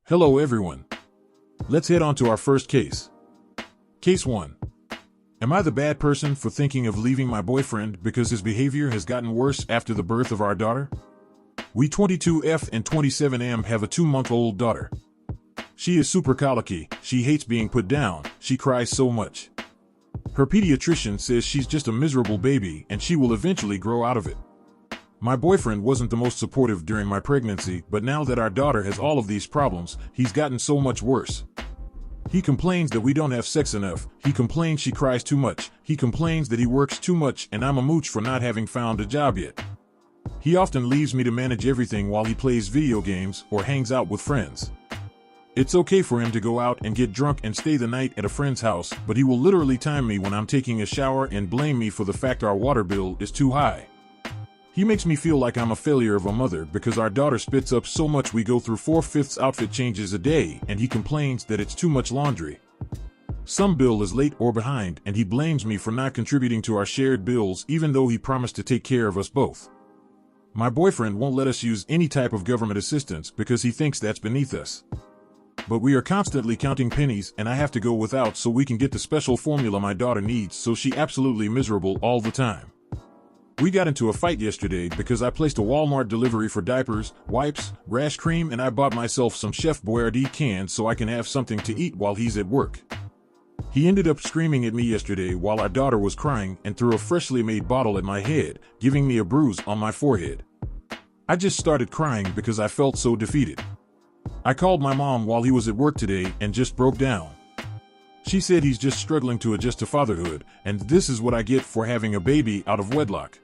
Hello everyone. Let's head on to our first case. Case 1. Am I the bad person for thinking of leaving my boyfriend because his behavior has gotten worse after the birth of our daughter? We 22F and 27M have a 2-month-old daughter. She is super colicky, she hates being put down, she cries so much. Her pediatrician says she's just a miserable baby and she will eventually grow out of it. My boyfriend wasn't the most supportive during my pregnancy, but now that our daughter has all of these problems, he's gotten so much worse. He complains that we don't have sex enough, he complains she cries too much, he complains that he works too much and I'm a mooch for not having found a job yet. He often leaves me to manage everything while he plays video games or hangs out with friends. It's okay for him to go out and get drunk and stay the night at a friend's house, but he will literally time me when I'm taking a shower and blame me for the fact our water bill is too high. He makes me feel like I'm a failure of a mother because our daughter spits up so much we go through 4/5 outfit changes a day, and he complains that it's too much laundry. Some bill is late or behind, and he blames me for not contributing to our shared bills even though he promised to take care of us both. My boyfriend won't let us use any type of government assistance because he thinks that's beneath us. But we are constantly counting pennies and I have to go without so we can get the special formula my daughter needs, so she's absolutely miserable all the time. We got into a fight yesterday because I placed a Walmart delivery for diapers, wipes, rash cream, and I bought myself some Chef Boyardee cans so I can have something to eat while he's at work. He ended up screaming at me yesterday while our daughter was crying and threw a freshly made bottle at my head, giving me a bruise on my forehead. I just started crying because I felt so defeated. I called my mom while he was at work today and just broke down. She said he's just struggling to adjust to fatherhood, and this is what I get for having a baby out of wedlock.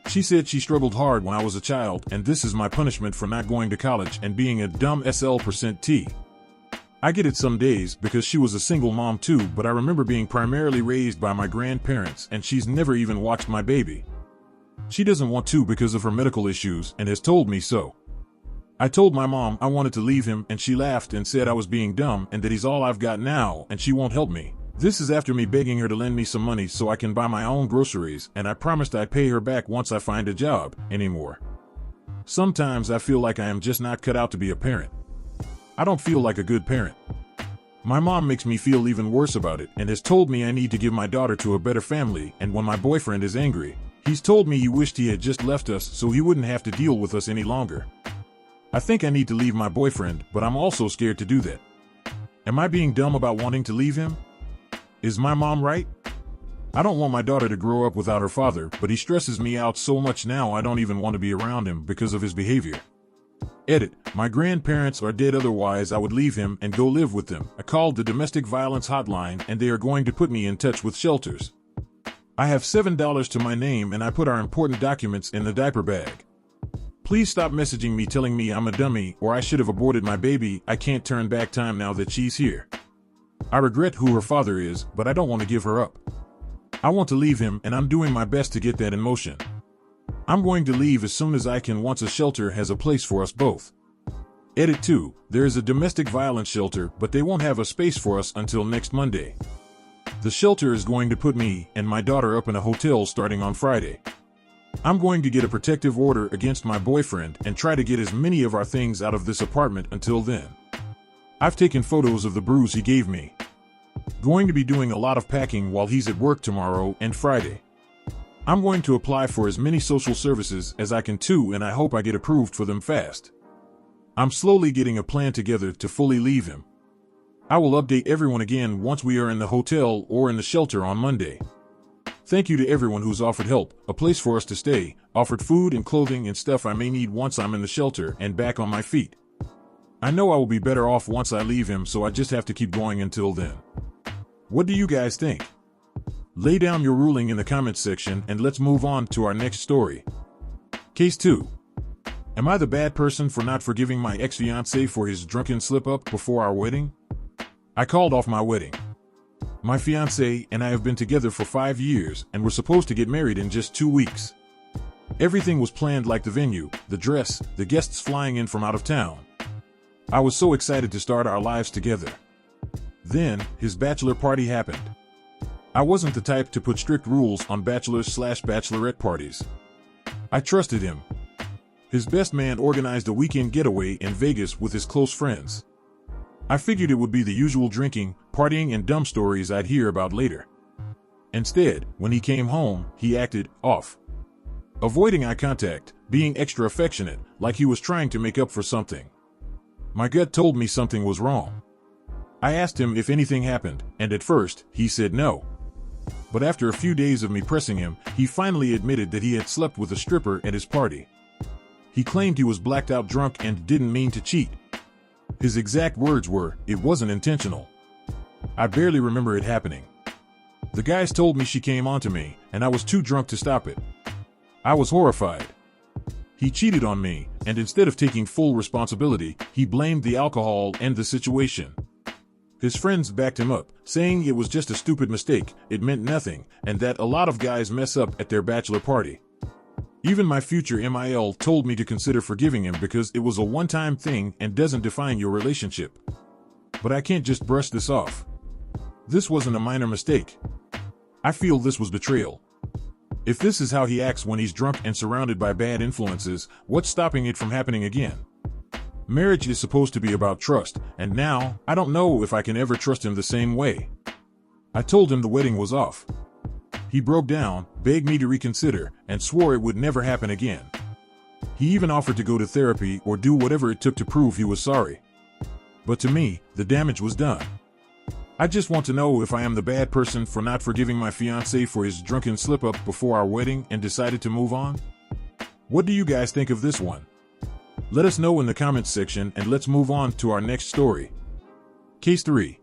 She said she struggled hard when I was a child, and this is my punishment for not going to college and being a dumb SL%T. I get it some days because she was a single mom too, but I remember being primarily raised by my grandparents and she's never even watched my baby. She doesn't want to because of her medical issues and has told me so. I told my mom I wanted to leave him and she laughed and said I was being dumb and that he's all I've got now and she won't help me. This is after me begging her to lend me some money so I can buy my own groceries, and I promised I'd pay her back once I find a job anymore. Sometimes I feel like I am just not cut out to be a parent. I don't feel like a good parent. My mom makes me feel even worse about it and has told me I need to give my daughter to a better family, and when my boyfriend is angry, he's told me he wished he had just left us so he wouldn't have to deal with us any longer. I think I need to leave my boyfriend, but I'm also scared to do that. Am I being dumb about wanting to leave him? Is my mom right? I don't want my daughter to grow up without her father, but he stresses me out so much now I don't even want to be around him because of his behavior. Edit. My grandparents are dead, otherwise I would leave him and go live with them. I called the domestic violence hotline and they are going to put me in touch with shelters. I have $7 to my name and I put our important documents in the diaper bag. Please stop messaging me telling me I'm a dummy or I should have aborted my baby. I can't turn back time now that she's here. I regret who her father is, but I don't want to give her up. I want to leave him and I'm doing my best to get that in motion. I'm going to leave as soon as I can once a shelter has a place for us both. Edit 2. There is a domestic violence shelter, but they won't have a space for us until next Monday. The shelter is going to put me and my daughter up in a hotel starting on Friday. I'm going to get a protective order against my boyfriend and try to get as many of our things out of this apartment until then. I've taken photos of the bruise he gave me. Going to be doing a lot of packing while he's at work tomorrow and Friday. I'm going to apply for as many social services as I can too, and I hope I get approved for them fast. I'm slowly getting a plan together to fully leave him. I will update everyone again once we are in the hotel or in the shelter on Monday. Thank you to everyone who's offered help, a place for us to stay, offered food and clothing and stuff I may need once I'm in the shelter and back on my feet. I know I will be better off once I leave him, so I just have to keep going until then. What do you guys think? Lay down your ruling in the comments section and let's move on to our next story. Case 2. Am I the bad person for not forgiving my ex-fiancé for his drunken slip-up before our wedding? I called off my wedding. My fiancé and I have been together for 5 years and we're supposed to get married in just 2 weeks. Everything was planned, like the venue, the dress, the guests flying in from out of town. I was so excited to start our lives together. Then, his bachelor party happened. I wasn't the type to put strict rules on bachelor/bachelorette parties. I trusted him. His best man organized a weekend getaway in Vegas with his close friends. I figured it would be the usual drinking, partying, and dumb stories I'd hear about later. Instead, when he came home, he acted off. Avoiding eye contact, being extra affectionate, like he was trying to make up for something. My gut told me something was wrong. I asked him if anything happened, and at first, he said no. But after a few days of me pressing him, he finally admitted that he had slept with a stripper at his party. He claimed he was blacked out drunk and didn't mean to cheat. His exact words were, "It wasn't intentional." I barely remember it happening. The guys told me she came onto me, and I was too drunk to stop it. I was horrified. He cheated on me, and instead of taking full responsibility, he blamed the alcohol and the situation. His friends backed him up, saying it was just a stupid mistake, it meant nothing, and that a lot of guys mess up at their bachelor party. Even my future MIL told me to consider forgiving him because it was a one-time thing and doesn't define your relationship. But I can't just brush this off. This wasn't a minor mistake. I feel this was betrayal. If this is how he acts when he's drunk and surrounded by bad influences, what's stopping it from happening again? Marriage is supposed to be about trust, and now, I don't know if I can ever trust him the same way. I told him the wedding was off. He broke down, begged me to reconsider, and swore it would never happen again. He even offered to go to therapy or do whatever it took to prove he was sorry. But to me, the damage was done. I just want to know if I am the bad person for not forgiving my fiancé for his drunken slip-up before our wedding and decided to move on. What do you guys think of this one? Let us know in the comments section, and let's move on to our next story. Case 3.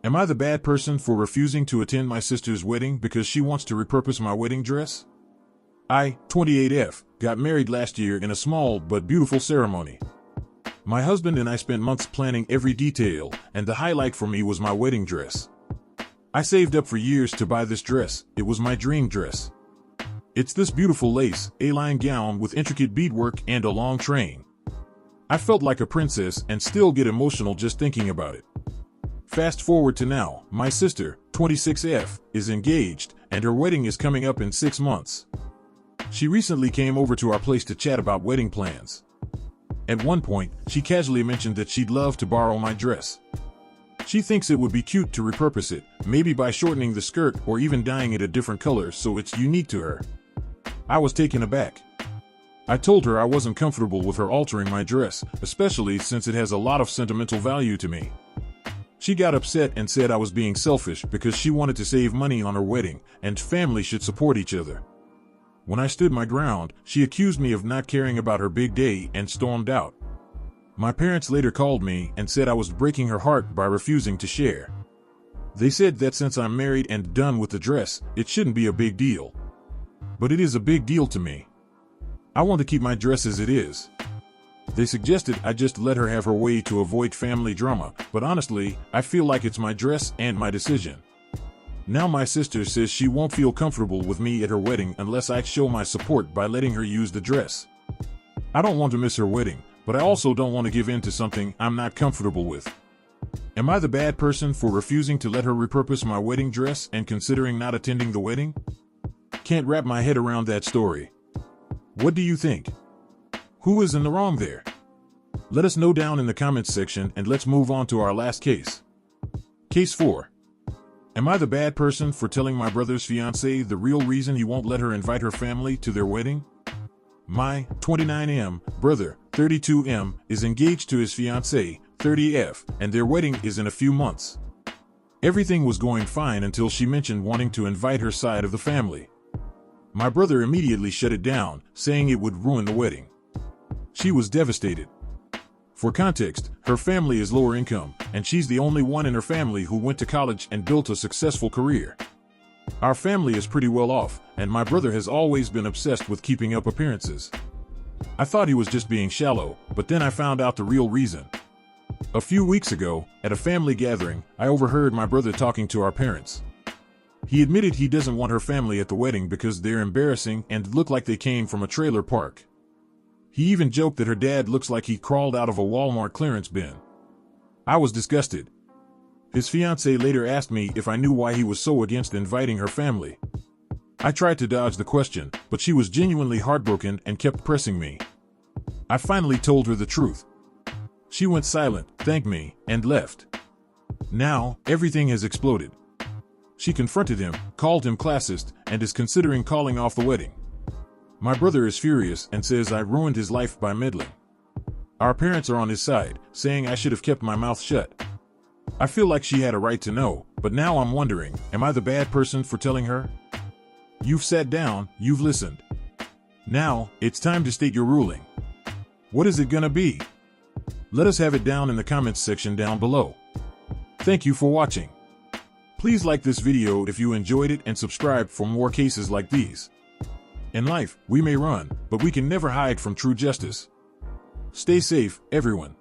Am I the bad person for refusing to attend my sister's wedding because she wants to repurpose my wedding dress? I, 28F, got married last year in a small but beautiful ceremony. My husband and I spent months planning every detail, and the highlight for me was my wedding dress. I saved up for years to buy this dress. It was my dream dress. It's this beautiful lace, A-line gown with intricate beadwork and a long train. I felt like a princess and still get emotional just thinking about it. Fast forward to now, my sister, 26F, is engaged, and her wedding is coming up in 6 months. She recently came over to our place to chat about wedding plans. At one point, she casually mentioned that she'd love to borrow my dress. She thinks it would be cute to repurpose it, maybe by shortening the skirt or even dyeing it a different color so it's unique to her. I was taken aback. I told her I wasn't comfortable with her altering my dress, especially since it has a lot of sentimental value to me. She got upset and said I was being selfish because she wanted to save money on her wedding, and family should support each other. When I stood my ground, she accused me of not caring about her big day and stormed out. My parents later called me and said I was breaking her heart by refusing to share. They said that since I'm married and done with the dress, it shouldn't be a big deal. But it is a big deal to me. I want to keep my dress as it is. They suggested I just let her have her way to avoid family drama, but honestly, I feel like it's my dress and my decision. Now my sister says she won't feel comfortable with me at her wedding unless I show my support by letting her use the dress. I don't want to miss her wedding, but I also don't want to give in to something I'm not comfortable with. Am I the bad person for refusing to let her repurpose my wedding dress and considering not attending the wedding? Can't wrap my head around that story. What do you think? Who is in the wrong there? Let us know down in the comments section, and let's move on to our last case. Case 4. Am I the bad person for telling my brother's fiancé the real reason he won't let her invite her family to their wedding? My 29M brother, 32M, is engaged to his fiancée, 30F, and their wedding is in a few months. Everything was going fine until she mentioned wanting to invite her side of the family. My brother immediately shut it down, saying it would ruin the wedding. She was devastated. For context, her family is lower income, and she's the only one in her family who went to college and built a successful career. Our family is pretty well off, and my brother has always been obsessed with keeping up appearances. I thought he was just being shallow, but then I found out the real reason. A few weeks ago, at a family gathering, I overheard my brother talking to our parents. He admitted he doesn't want her family at the wedding because they're embarrassing and look like they came from a trailer park. He even joked that her dad looks like he crawled out of a Walmart clearance bin. I was disgusted. His fiancée later asked me if I knew why he was so against inviting her family. I tried to dodge the question, but she was genuinely heartbroken and kept pressing me. I finally told her the truth. She went silent, thanked me, and left. Now, everything has exploded. She confronted him, called him classist, and is considering calling off the wedding. My brother is furious and says I ruined his life by meddling. Our parents are on his side, saying I should have kept my mouth shut. I feel like she had a right to know, but now I'm wondering, am I the bad person for telling her? You've sat down, you've listened. Now, it's time to state your ruling. What is it gonna be? Let us have it down in the comments section down below. Thank you for watching. Please like this video if you enjoyed it and subscribe for more cases like these. In life, we may run, but we can never hide from true justice. Stay safe, everyone.